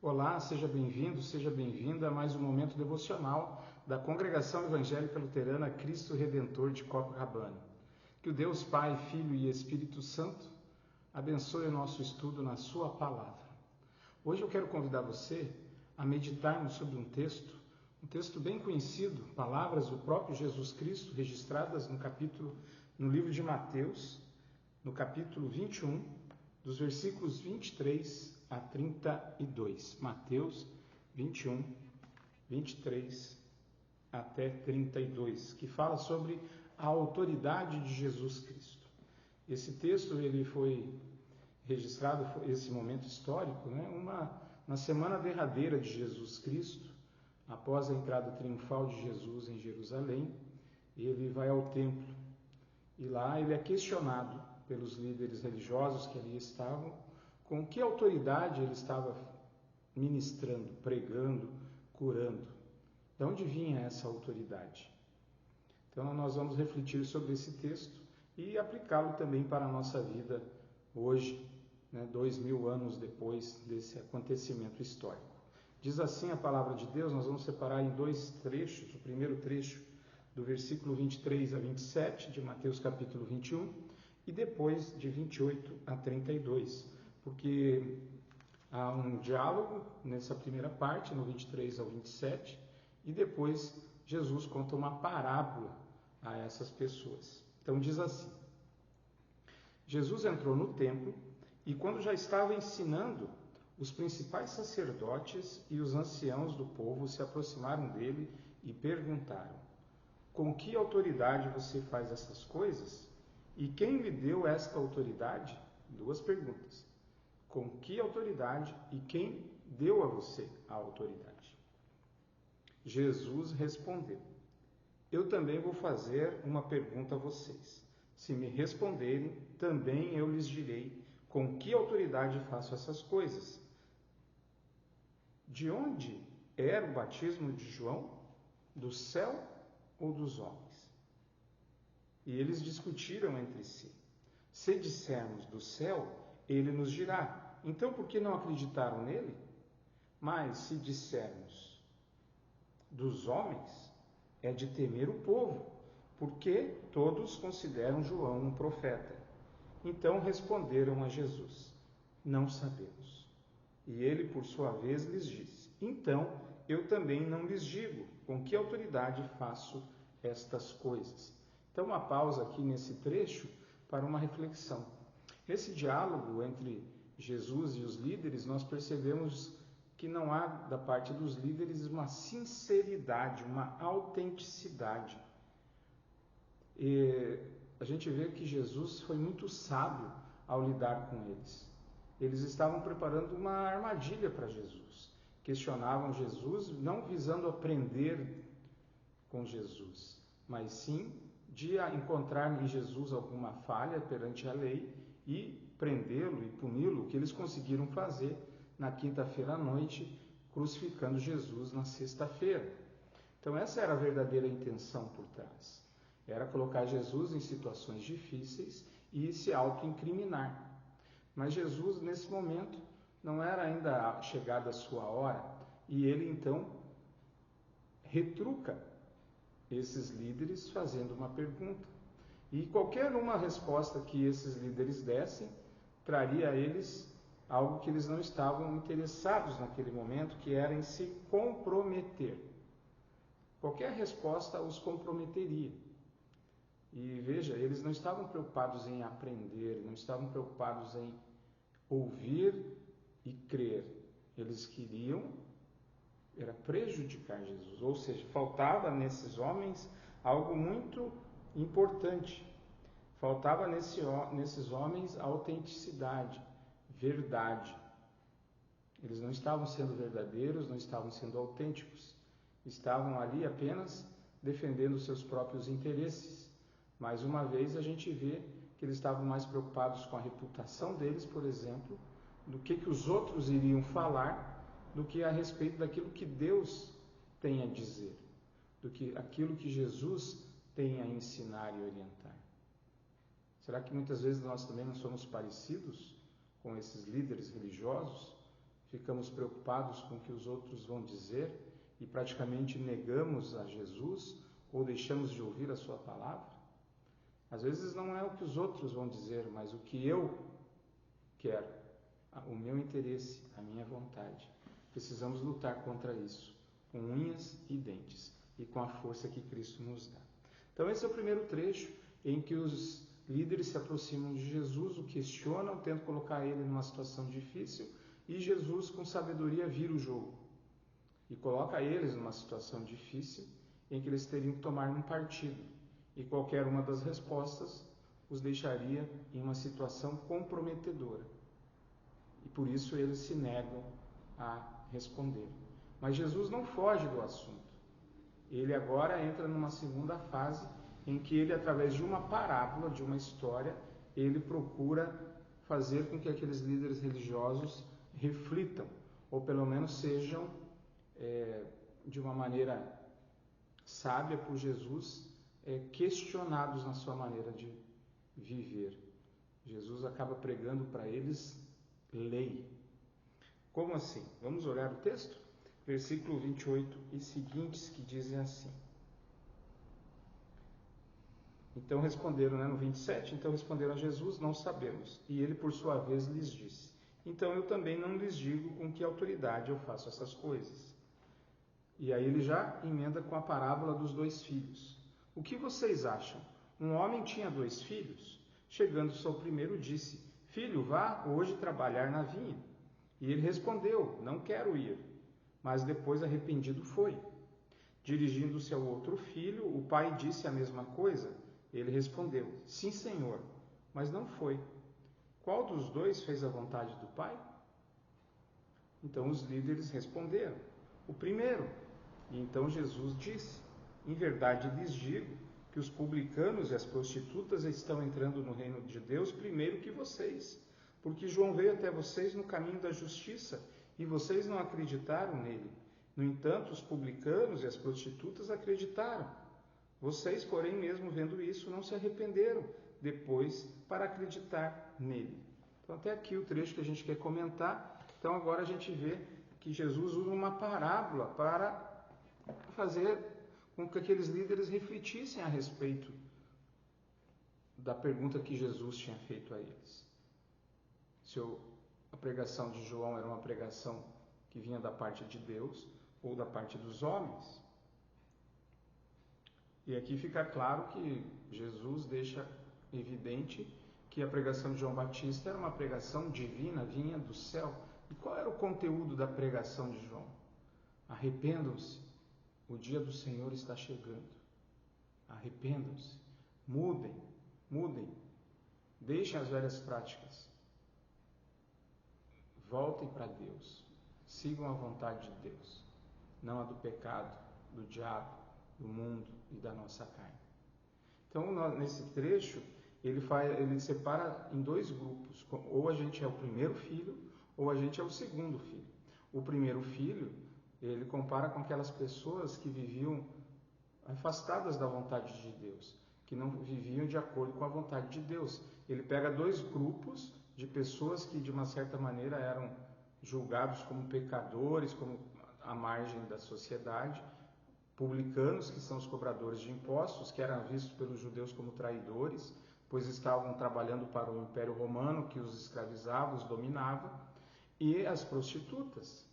Olá, seja bem-vindo, seja bem-vinda a mais um momento devocional da Congregação Evangélica Luterana Cristo Redentor de Copacabana. Que o Deus Pai, Filho e Espírito Santo abençoe o nosso estudo na sua palavra. Hoje eu quero convidar você a meditarmos sobre um texto bem conhecido, palavras do próprio Jesus Cristo, registradas no livro de Mateus, no capítulo 21, dos versículos 23 a 32. Mateus 21, 23 até 32, que fala sobre a autoridade de Jesus Cristo. Esse texto ele foi registrado, esse momento histórico, na semana derradeira de Jesus Cristo, após a entrada triunfal de Jesus em Jerusalém. Ele vai ao templo e lá ele é questionado pelos líderes religiosos que ali estavam, com que autoridade ele estava ministrando, pregando, curando. De onde vinha essa autoridade? Então nós vamos refletir sobre esse texto e aplicá-lo também para a nossa vida hoje, 2000 anos depois desse acontecimento histórico. Diz assim a palavra de Deus, nós vamos separar em dois trechos, o primeiro trecho do versículo 23 a 27 de Mateus capítulo 21 e depois de 28 a 32, porque há um diálogo nessa primeira parte, no 23 ao 27, e depois Jesus conta uma parábola a essas pessoas. Então diz assim: Jesus entrou no templo e quando já estava ensinando, os principais sacerdotes e os anciãos do povo se aproximaram dele e perguntaram: com que autoridade você faz essas coisas? E quem lhe deu esta autoridade? Duas perguntas. Com que autoridade e quem deu a você a autoridade? Jesus respondeu: eu também vou fazer uma pergunta a vocês. Se me responderem, também eu lhes direi com que autoridade faço essas coisas. De onde era o batismo de João? Do céu ou dos homens? E eles discutiram entre si. Se dissermos do céu, ele nos dirá: então por que não acreditaram nele? Mas se dissermos dos homens, é de temer o povo, porque todos consideram João um profeta. Então responderam a Jesus: não sabemos. E ele, por sua vez, lhes disse: então eu também não lhes digo com que autoridade faço estas coisas. Então, uma pausa aqui nesse trecho para uma reflexão. Nesse diálogo entre Jesus e os líderes, nós percebemos que não há da parte dos líderes uma sinceridade, uma autenticidade. E a gente vê que Jesus foi muito sábio ao lidar com eles. Eles estavam preparando uma armadilha para Jesus. Questionavam Jesus, não visando aprender com Jesus, mas sim de encontrar em Jesus alguma falha perante a lei e prendê-lo e puni-lo, o que eles conseguiram fazer na quinta-feira à noite, crucificando Jesus na sexta-feira. Então essa era a verdadeira intenção por trás. Era colocar Jesus em situações difíceis e se auto-incriminar. Mas Jesus, nesse momento, não era ainda chegada a sua hora, e ele então retruca esses líderes fazendo uma pergunta. E qualquer uma resposta que esses líderes dessem, traria a eles algo que eles não estavam interessados naquele momento, que era em se comprometer. Qualquer resposta os comprometeria. E veja, eles não estavam preocupados em aprender, não estavam preocupados em ouvir e crer. Eles queriam era prejudicar Jesus, ou seja, faltava nesses homens algo muito importante. Faltava nesses homens autenticidade, verdade. Eles não estavam sendo verdadeiros, não estavam sendo autênticos. Estavam ali apenas defendendo seus próprios interesses. Mais uma vez a gente vê que eles estavam mais preocupados com a reputação deles, por exemplo, do que os outros iriam falar, do que a respeito daquilo que Deus tem a dizer, do que aquilo que Jesus tem a ensinar e orientar. Será que muitas vezes nós também não somos parecidos com esses líderes religiosos? ficamos preocupados com o que os outros vão dizer e praticamente negamos a Jesus ou deixamos de ouvir a sua palavra? Às vezes não é o que os outros vão dizer, mas o que eu quero, o meu interesse, a minha vontade. Precisamos lutar contra isso, com unhas e dentes e com a força que Cristo nos dá. Então esse é o primeiro trecho em que os líderes se aproximam de Jesus, o questionam, tentam colocar ele numa situação difícil e Jesus, com sabedoria, vira o jogo e coloca eles numa situação difícil em que eles teriam que tomar um partido e qualquer uma das respostas os deixaria em uma situação comprometedora e por isso eles se negam a responder. Mas Jesus não foge do assunto. Ele agora entra numa segunda fase em que ele, através de uma parábola, de uma história, ele procura fazer com que aqueles líderes religiosos reflitam, ou pelo menos sejam, de uma maneira sábia por Jesus, questionados na sua maneira de viver. Jesus acaba pregando para eles lei. Como assim? Vamos olhar o texto? Versículo 28 e seguintes, que dizem assim. Então responderam, no 27, então responderam a Jesus, não sabemos. E ele, por sua vez, lhes disse, então eu também não lhes digo com que autoridade eu faço essas coisas. E aí ele já emenda com a parábola dos 2 filhos. O que vocês acham? Um homem tinha 2 filhos? Chegando-se ao primeiro, disse, filho, vá hoje trabalhar na vinha. E ele respondeu, não quero ir. Mas depois, arrependido, foi. Dirigindo-se ao outro filho, o pai disse a mesma coisa. Ele respondeu, sim, senhor, mas não foi. Qual dos 2 fez a vontade do pai? Então os líderes responderam, o primeiro. E então Jesus disse, em verdade lhes digo que os publicanos e as prostitutas estão entrando no reino de Deus primeiro que vocês, porque João veio até vocês no caminho da justiça e vocês não acreditaram nele. No entanto, os publicanos e as prostitutas acreditaram. Vocês, porém, mesmo vendo isso, não se arrependeram depois para acreditar nele. Então, até aqui o trecho que a gente quer comentar. Então, agora a gente vê que Jesus usa uma parábola para fazer com que aqueles líderes refletissem a respeito da pergunta que Jesus tinha feito a eles. Se a pregação de João era uma pregação que vinha da parte de Deus ou da parte dos homens. E aqui fica claro que Jesus deixa evidente que a pregação de João Batista era uma pregação divina, vinha do céu. E qual era o conteúdo da pregação de João? Arrependam-se, o dia do Senhor está chegando. Arrependam-se, mudem, deixem as velhas práticas. Voltem para Deus, sigam a vontade de Deus, não a do pecado, do diabo, do mundo e da nossa carne. Então, nesse trecho, ele separa em 2 grupos, ou a gente é o primeiro filho, ou a gente é o segundo filho. O primeiro filho, ele compara com aquelas pessoas que viviam afastadas da vontade de Deus, que não viviam de acordo com a vontade de Deus. Ele pega 2 grupos de pessoas que, de uma certa maneira, eram julgados como pecadores, como à margem da sociedade, publicanos, que são os cobradores de impostos, que eram vistos pelos judeus como traidores, pois estavam trabalhando para o Império Romano, que os escravizava, os dominava, e as prostitutas.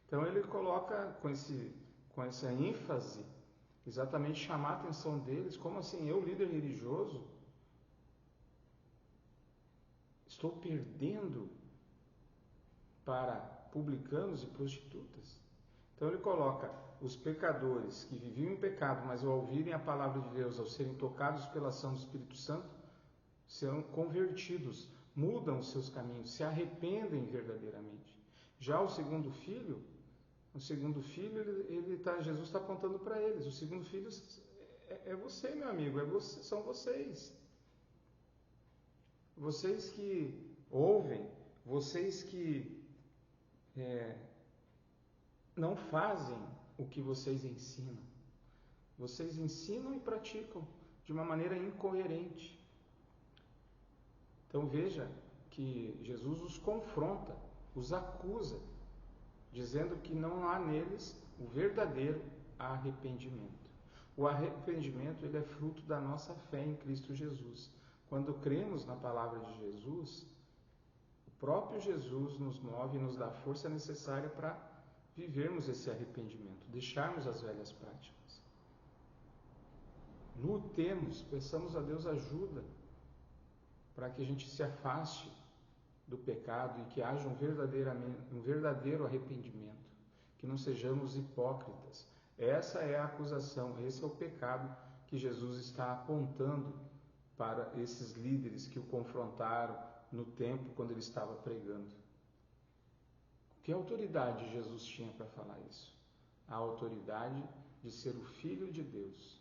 Então ele coloca com essa ênfase, exatamente chamar a atenção deles, como assim, eu, líder religioso, estou perdendo para publicanos e prostitutas? Então ele coloca os pecadores que viviam em pecado, mas ao ouvirem a palavra de Deus, ao serem tocados pela ação do Espírito Santo, serão convertidos, mudam os seus caminhos, se arrependem verdadeiramente. Já o segundo filho, Jesus está apontando para eles. O segundo filho é você, meu amigo, são vocês. Vocês que ouvem, vocês que não fazem o que vocês ensinam. Vocês ensinam e praticam de uma maneira incoerente. Então veja que Jesus os confronta os acusa, dizendo que não há neles o verdadeiro arrependimento. O arrependimento ele é fruto da nossa fé em Cristo Jesus. Quando cremos na palavra de Jesus, o próprio Jesus nos move e nos dá a força necessária para vivermos esse arrependimento, deixarmos as velhas práticas. Lutemos, peçamos a Deus ajuda para que a gente se afaste do pecado e que haja um verdadeiro arrependimento, que não sejamos hipócritas. Essa é a acusação, esse é o pecado que Jesus está apontando para esses líderes que o confrontaram no tempo quando ele estava pregando. Que autoridade Jesus tinha para falar isso? A autoridade de ser o Filho de Deus,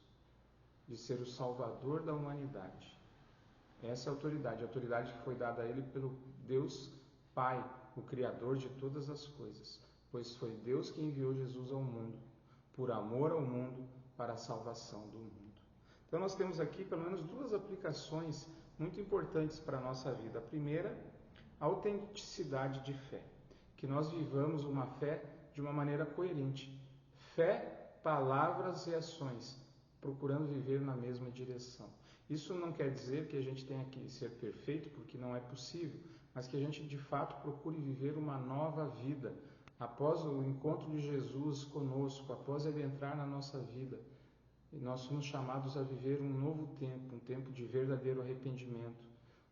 de ser o Salvador da humanidade. Essa é a autoridade que foi dada a ele pelo Deus Pai, o Criador de todas as coisas, pois foi Deus que enviou Jesus ao mundo, por amor ao mundo, para a salvação do mundo. Então nós temos aqui pelo menos duas aplicações muito importantes para a nossa vida. A primeira, a autenticidade de fé, que nós vivamos uma fé de uma maneira coerente. Fé, palavras e ações, procurando viver na mesma direção. Isso não quer dizer que a gente tenha que ser perfeito, porque não é possível, mas que a gente de fato procure viver uma nova vida. Após o encontro de Jesus conosco, após ele entrar na nossa vida, nós somos chamados a viver um novo tempo, um tempo de verdadeiro arrependimento,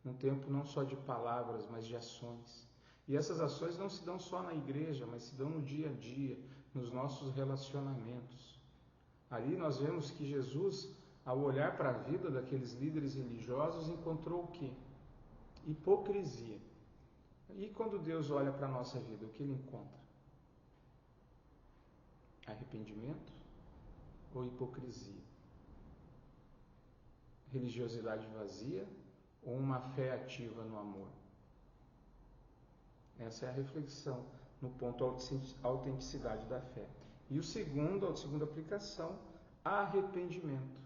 um tempo não só de palavras, mas de ações. E essas ações não se dão só na igreja, mas se dão no dia a dia, nos nossos relacionamentos. Ali nós vemos que Jesus, ao olhar para a vida daqueles líderes religiosos, encontrou o quê? Hipocrisia. E quando Deus olha para a nossa vida, o que ele encontra? Arrependimento ou hipocrisia? Religiosidade vazia ou uma fé ativa no amor? Essa é a reflexão no ponto autenticidade da fé. E a segunda aplicação, arrependimento.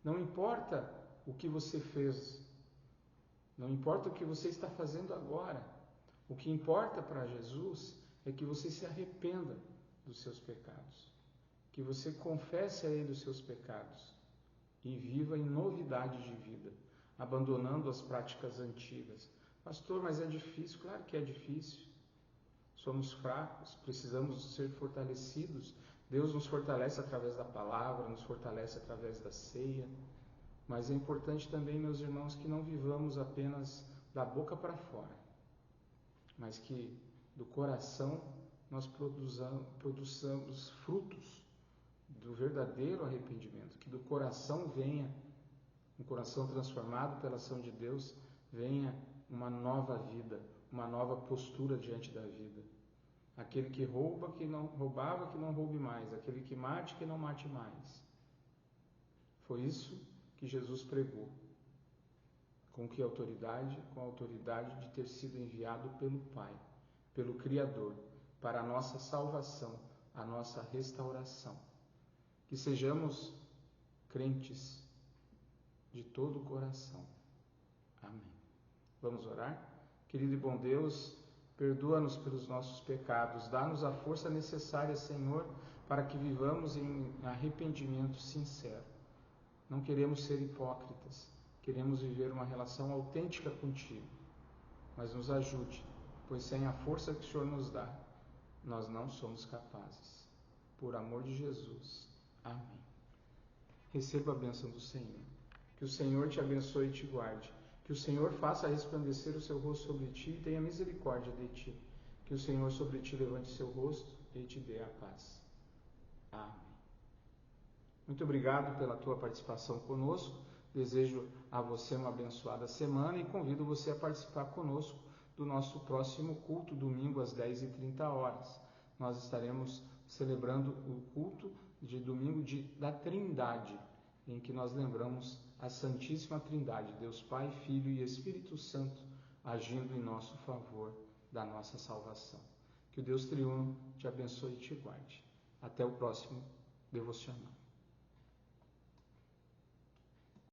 Não importa o que você fez, não importa o que você está fazendo agora, o que importa para Jesus é que você se arrependa dos seus pecados, que você confesse a Ele os seus pecados e viva em novidade de vida, abandonando as práticas antigas. Pastor, mas é difícil? Claro que é difícil. Somos fracos, precisamos ser fortalecidos. Deus nos fortalece através da palavra, nos fortalece através da ceia. Mas é importante também, meus irmãos, que não vivamos apenas da boca para fora, mas que do coração nós produzamos frutos do verdadeiro arrependimento, que do coração venha, um coração transformado pela ação de Deus, venha uma nova vida, uma nova postura diante da vida. Aquele que roubava, que não roube mais. Aquele que mate, que não mate mais. Foi isso que Jesus pregou. Com que autoridade? Com a autoridade de ter sido enviado pelo Pai, pelo Criador, para a nossa salvação, a nossa restauração. Que sejamos crentes de todo o coração. Amém. Vamos orar? Querido e bom Deus, perdoa-nos pelos nossos pecados, dá-nos a força necessária, Senhor, para que vivamos em arrependimento sincero. Não queremos ser hipócritas, queremos viver uma relação autêntica contigo. Mas nos ajude, pois sem a força que o Senhor nos dá, nós não somos capazes. Por amor de Jesus. Amém. Receba a bênção do Senhor. Que o Senhor te abençoe e te guarde. Que o Senhor faça resplandecer o seu rosto sobre ti e tenha misericórdia de ti. Que o Senhor sobre ti levante seu rosto e te dê a paz. Amém. Muito obrigado pela tua participação conosco. Desejo a você uma abençoada semana e convido você a participar conosco do nosso próximo culto, domingo às 10h30. Nós estaremos celebrando o culto de domingo da Trindade, em que nós lembramos a Santíssima Trindade, Deus Pai, Filho e Espírito Santo, agindo em nosso favor da nossa salvação. Que o Deus triuno te abençoe e te guarde. Até o próximo devocional.